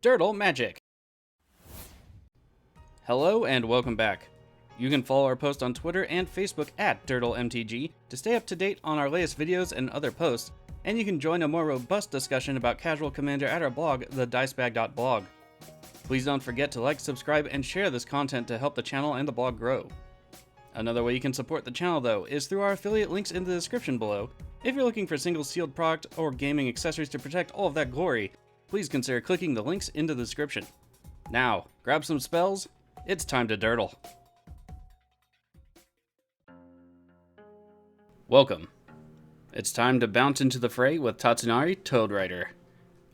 Dirtle Magic. Hello and welcome back. You can follow our post on Twitter and Facebook at DirtleMTG to stay up to date on our latest videos and other posts, and you can join a more robust discussion about Casual Commander at our blog, thedicebag.blog. Please don't forget to like, subscribe, and share this content to help the channel and the blog grow. Another way you can support the channel, though, is through our affiliate links in the description below. If you're looking for single sealed product or gaming accessories to protect all of that glory, please consider clicking the links in the description. Now, grab some spells, it's time to dirtle. Welcome. It's time to bounce into the fray with Tatsunari Toadrider.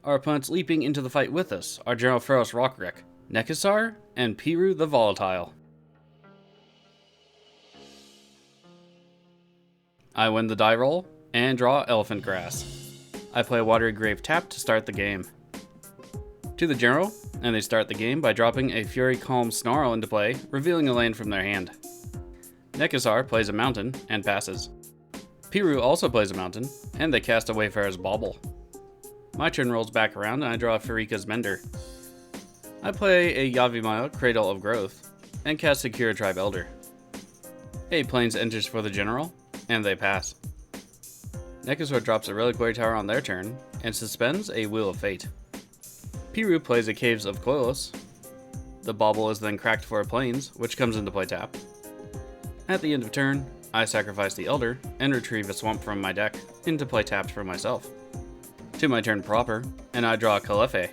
Our opponents leaping into the fight with us are General Feros Rokiric, Nekusar, and Piru the Volatile. I win the die roll and draw Elephant Grass. I play a Watery Grave tap to start the game. To the General, and they start the game by dropping a Fury Calm Snarl into play, revealing a land from their hand. Nekusar plays a mountain and passes. Piru also plays a mountain, and they cast a Wayfarer's Bauble. My turn rolls back around and I draw Farika's Mender. I play a Yavimaya Cradle of Growth, and cast Secure Tribe Elder. A Plains enters for the General, and they pass. Nekusar drops a Reliquary Tower on their turn, and suspends a Wheel of Fate. Piru plays a Caves of Koilos. The Bauble is then cracked for a Plains, which comes into play tap. At the end of turn, I sacrifice the Elder, and retrieve a Swamp from my deck, into play tapped for myself. To my turn proper, and I draw a Clefairy.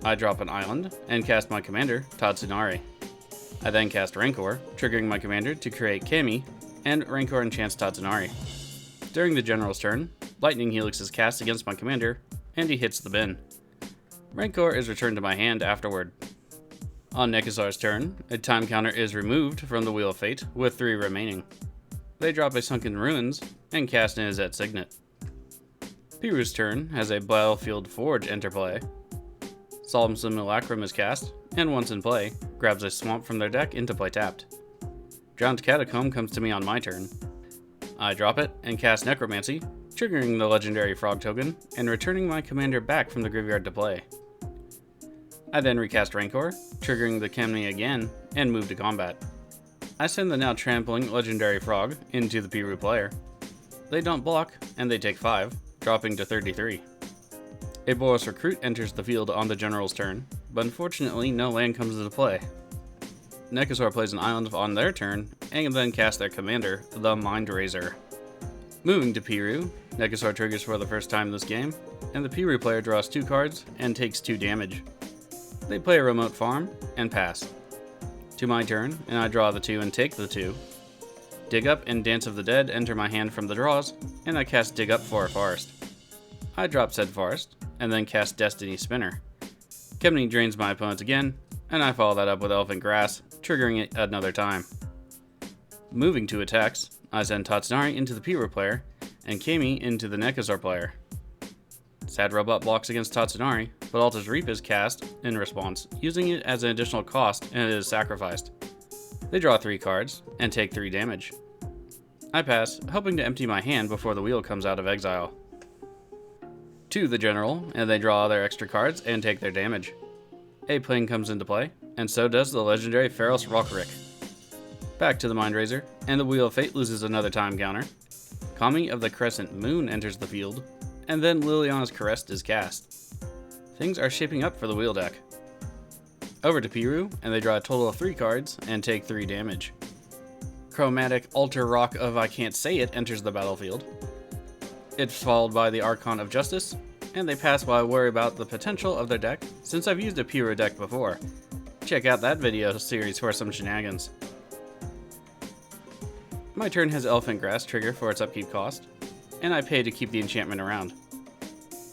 I drop an island, and cast my commander, Tatsunari. I then cast Rancor, triggering my commander to create Kami, and Rancor enchants Tatsunari. During the General's turn, Lightning Helix is cast against my commander, and he hits the bin. Rancor is returned to my hand afterward. On Nekusar's turn, a time counter is removed from the Wheel of Fate, with 3 remaining. They drop a Sunken Ruins, and cast an Izzet Signet. Piru's turn has a Battlefield Forge enter play. Solemn Simulacrum is cast, and once in play, grabs a Swamp from their deck into play tapped. Drowned Catacomb comes to me on my turn. I drop it and cast Necromancy, triggering the legendary Frog token, and returning my commander back from the graveyard to play. I then recast Rancor, triggering the Kami again, and move to combat. I send the now trampling legendary Frog into the Piru player. They don't block, and they take 5, dropping to 33. A Boros Recruit enters the field on the General's turn, but unfortunately no land comes into play. Nekusar plays an island on their turn, and then casts their commander, the Mindraiser. Moving to Piru, Nekusar triggers for the first time this game, and the Piru player draws 2 cards and takes 2 damage. They play a Remote Farm, and pass. To my turn, and I draw the 2 and take the 2. Dig Up and Dance of the Dead enter my hand from the draws, and I cast Dig Up for a forest. I drop said forest, and then cast Destiny Spinner. Kemney drains my opponents again, and I follow that up with Elephant Grass, triggering it another time. Moving to attacks, I send Tatsunari into the Piru player, and Kami into the Nekusar player. Sad Robot blocks against Tatsunari, but Altar's Reap is cast in response, using it as an additional cost, and it is sacrificed. They draw 3 cards, and take 3 damage. I pass, hoping to empty my hand before the wheel comes out of exile. To the General, and they draw their extra cards and take their damage. A Plane comes into play, and so does the legendary Feros Rokiric. Back to the Mindraiser, and the Wheel of Fate loses another time counter. Kami of the Crescent Moon enters the field, and then Liliana's Caress is cast. Things are shaping up for the wheel deck. Over to Piru, and they draw a total of 3 cards and take 3 damage. Chromatic Altar Rock of I Can't Say It enters the battlefield. It's followed by the Archon of Justice, and they pass while I worry about the potential of their deck, since I've used a Piru deck before. Check out that video series for some shenanigans. My turn has Elephant Grass trigger for its upkeep cost, and I pay to keep the enchantment around.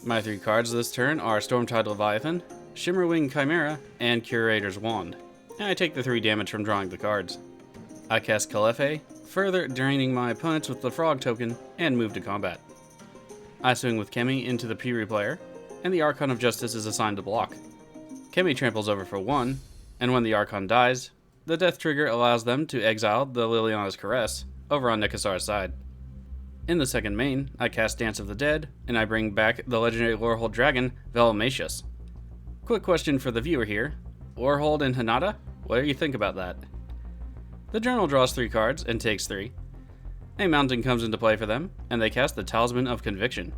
My 3 cards this turn are Stormtide Leviathan, Shimmerwing Chimera, and Curator's Wand, and I take the 3 damage from drawing the cards. I cast Clefairy, further draining my opponents with the Frog token, and move to combat. I swing with Kemi into the Piru player, and the Archon of Justice is assigned to block. Kemi tramples over for 1, and when the Archon dies, the death trigger allows them to exile the Liliana's Caress over on Nekusar's side. In the second main, I cast Dance of the Dead, and I bring back the legendary Lorehold Dragon, Velomatius. Quick question for the viewer here. Warhold and Hinata, what do you think about that? The general draws 3 cards and takes 3. A mountain comes into play for them, and they cast the Talisman of Conviction.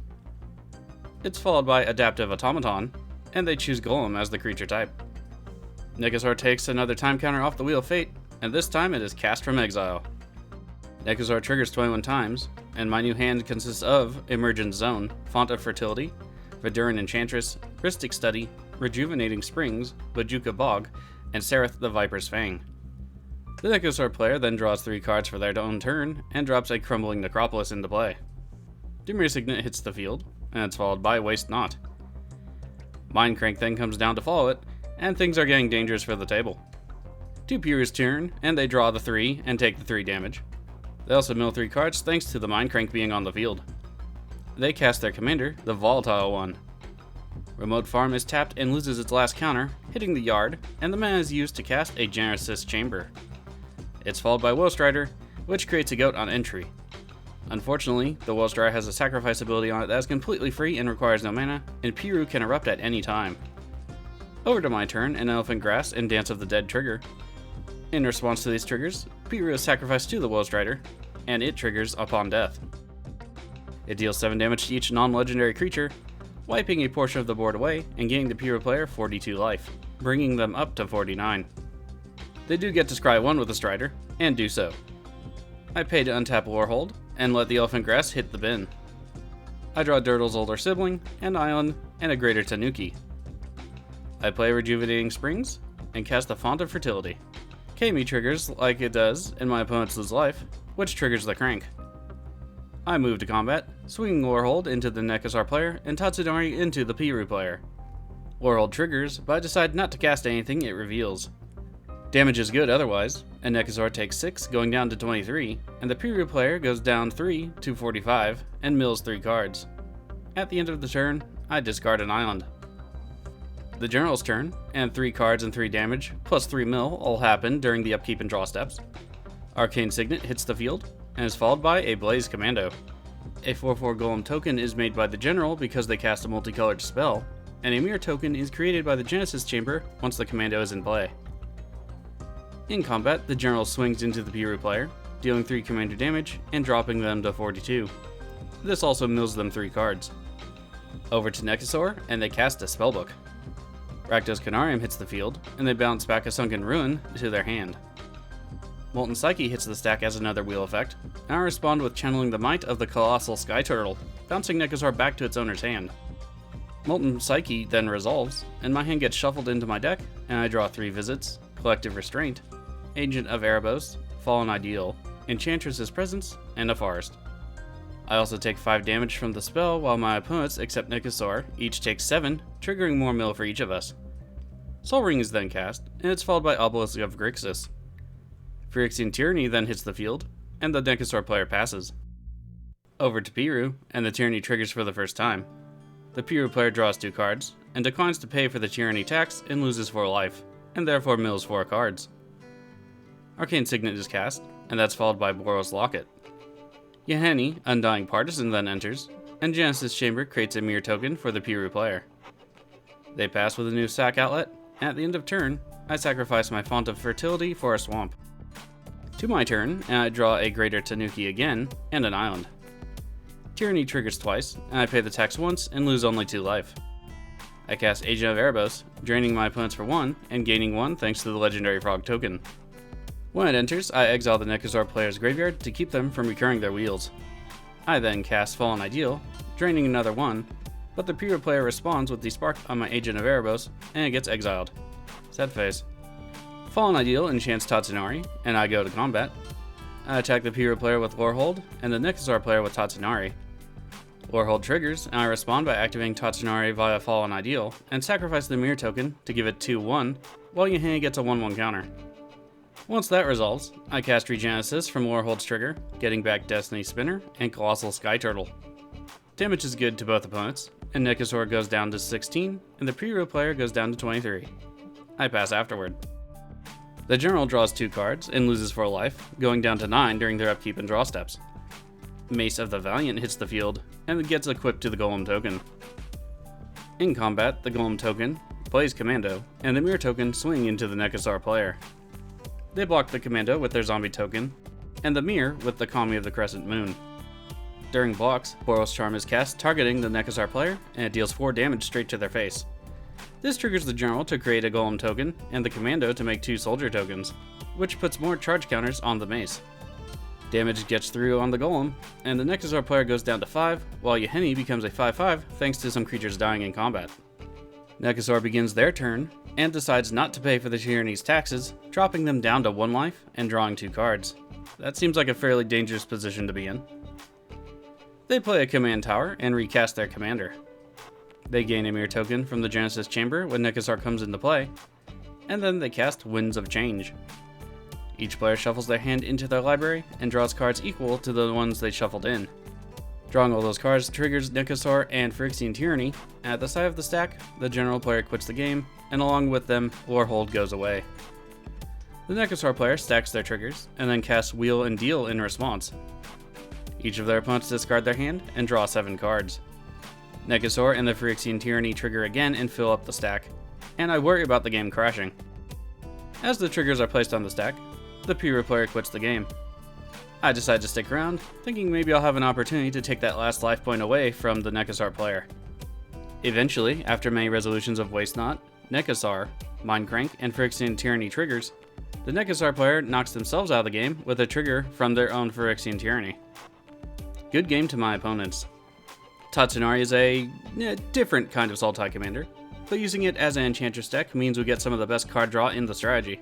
It's followed by Adaptive Automaton, and they choose Golem as the creature type. Nekusar takes another time counter off the Wheel of Fate, and this time it is cast from exile. Nekusar triggers 21 times, and my new hand consists of Emergent Zone, Font of Fertility, Viduran Enchantress, Rhystic Study, Rejuvenating Springs, Bajuka Bog, and Sereth the Viper's Fang. The Nekusar player then draws 3 cards for their own turn, and drops a Crumbling Necropolis into play. Dimir Signet hits the field, and it's followed by Waste Not. Mindcrank then comes down to follow it, and things are getting dangerous for the table. To Piru's turn, and they draw the 3 and take the 3 damage. They also mill 3 cards thanks to the Mindcrank being on the field. They cast their commander, the Volatile one. Remote Farm is tapped and loses its last counter, hitting the yard, and the mana is used to cast a Genesis Chamber. It's followed by Willstrider, which creates a goat on entry. Unfortunately, the Willstrider has a sacrifice ability on it that is completely free and requires no mana, and Piru can erupt at any time. Over to my turn, and Elephant Grass and Dance of the Dead trigger. In response to these triggers, Piru is sacrificed to the Willstrider, and it triggers upon death. It deals 7 damage to each non-legendary creature, wiping a portion of the board away and gaining the Piru player 42 life, bringing them up to 49. They do get to scry 1 with the Strider, and do so. I pay to untap Warhold, and let the Elephant Grass hit the bin. I draw Dirtle's older sibling, an Island, and a Greater Tanuki. I play Rejuvenating Springs, and cast the Font of Fertility. Kami triggers like it does, and my opponents lose life, which triggers the Crank. I move to combat, swinging Warhold into the Nekusar player and Tatsunari into the Piru player. Warhold triggers, but I decide not to cast anything it reveals. Damage is good otherwise, and Nekusar takes 6, going down to 23, and the Piru player goes down 3 to 45 and mills 3 cards. At the end of the turn, I discard an island. The General's turn, and 3 cards and 3 damage, plus 3 mill, all happen during the upkeep and draw steps. Arcane Signet hits the field, and is followed by a Blaze Commando. A 4/4 Golem token is made by the General because they cast a multicolored spell, and a mirror token is created by the Genesis Chamber once the commando is in play. In combat, the General swings into the Piru player, dealing 3 commander damage and dropping them to 42. This also mills them 3 cards. Over to Nekusar, and they cast a Spellbook. Rakdos Canarium hits the field, and they bounce back a Sunken Ruin to their hand. Molten Psyche hits the stack as another wheel effect, and I respond with channeling the might of the Colossal Sky Turtle, bouncing Nekusar back to its owner's hand. Molten Psyche then resolves, and my hand gets shuffled into my deck, and I draw 3 visits, Collective Restraint, Agent of Erebos, Fallen Ideal, Enchantress's Presence, and a Forest. I also take 5 damage from the spell, while my opponents, except Nekusar, each take 7, triggering more mill for each of us. Sol Ring is then cast, and it's followed by Obelisk of Grixis. Phyrexian Tyranny then hits the field, and the Nekusar player passes. Over to Piru, and the Tyranny triggers for the first time. The Piru player draws 2 cards, and declines to pay for the Tyranny tax and loses 4 life, and therefore mills 4 cards. Arcane Signet is cast, and that's followed by Boros Locket. Yahenni, Undying Partisan, then enters, and Genesis Chamber creates a mirror token for the Piru player. They pass with a new sack outlet, and at the end of turn, I sacrifice my Font of Fertility for a swamp. To my turn, and I draw a Greater Tanuki again, and an island. Tyranny triggers twice, and I pay the tax once and lose only 2 life. I cast Agent of Erebos, draining my opponents for 1, and gaining 1 thanks to the Legendary Frog token. When it enters, I exile the Nekusar player's graveyard to keep them from recurring their wheels. I then cast Fallen Ideal, draining another 1, but the Piru player responds with the Spark on my Agent of Erebos, and it gets exiled. Sad face. Fallen Ideal enchants Tatsunari, and I go to combat. I attack the Piru player with Lorehold, and the Nekusar player with Tatsunari. Lorehold triggers, and I respond by activating Tatsunari via Fallen Ideal, and sacrifice the mirror token to give it 2/1, while Yahenni gets a 1/1 counter. Once that resolves, I cast Regenesis from Lorehold's trigger, getting back Destiny Spinner and Colossal Sky Turtle. Damage is good to both opponents, and Nekusar goes down to 16, and the Piru player goes down to 23. I pass afterward. The General draws 2 cards and loses 4 life, going down to 9 during their upkeep and draw steps. Mace of the Valiant hits the field, and it gets equipped to the Golem token. In combat, the Golem token plays Commando, and the Mirror token swing into the Nekusar player. They block the Commando with their Zombie token, and the Mirror with the Kami of the Crescent Moon. During blocks, Boros Charm is cast targeting the Nekusar player, and it deals 4 damage straight to their face. This triggers the General to create a Golem token, and the Commando to make 2 Soldier tokens, which puts more charge counters on the mace. Damage gets through on the Golem, and the Nekusar player goes down to 5, while Yahenni becomes a 5/5 thanks to some creatures dying in combat. Nekusar begins their turn, and decides not to pay for the Tyranny's taxes, dropping them down to 1 life and drawing 2 cards. That seems like a fairly dangerous position to be in. They play a Command Tower and recast their commander. They gain a Mirror token from the Genesis Chamber when Nekusar comes into play, and then they cast Winds of Change. Each player shuffles their hand into their library and draws cards equal to the ones they shuffled in. Drawing all those cards triggers Nekusar and Phyrexian Tyranny. At the side of the stack, the General player quits the game, and along with them, Warhold goes away. The Nekusar player stacks their triggers, and then casts Wheel and Deal in response. Each of their opponents discard their hand and draw 7 cards. Nekusar and the Phyrexian Tyranny trigger again and fill up the stack, and I worry about the game crashing. As the triggers are placed on the stack, the Piru player quits the game. I decide to stick around, thinking maybe I'll have an opportunity to take that last life point away from the Nekusar player. Eventually, after many resolutions of Waste Not, Nekusar, Mindcrank, and Phyrexian Tyranny triggers, the Nekusar player knocks themselves out of the game with a trigger from their own Phyrexian Tyranny. Good game to my opponents. Tatsunari is a different kind of Sultai commander, but using it as an Enchantress deck means we get some of the best card draw in the strategy.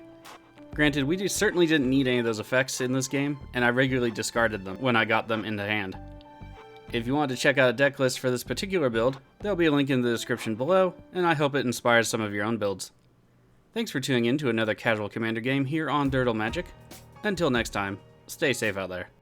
Granted, we certainly didn't need any of those effects in this game, and I regularly discarded them when I got them into hand. If you want to check out a deck list for this particular build, there'll be a link in the description below, and I hope it inspires some of your own builds. Thanks for tuning in to another casual commander game here on Dirtle Magic. Until next time, stay safe out there.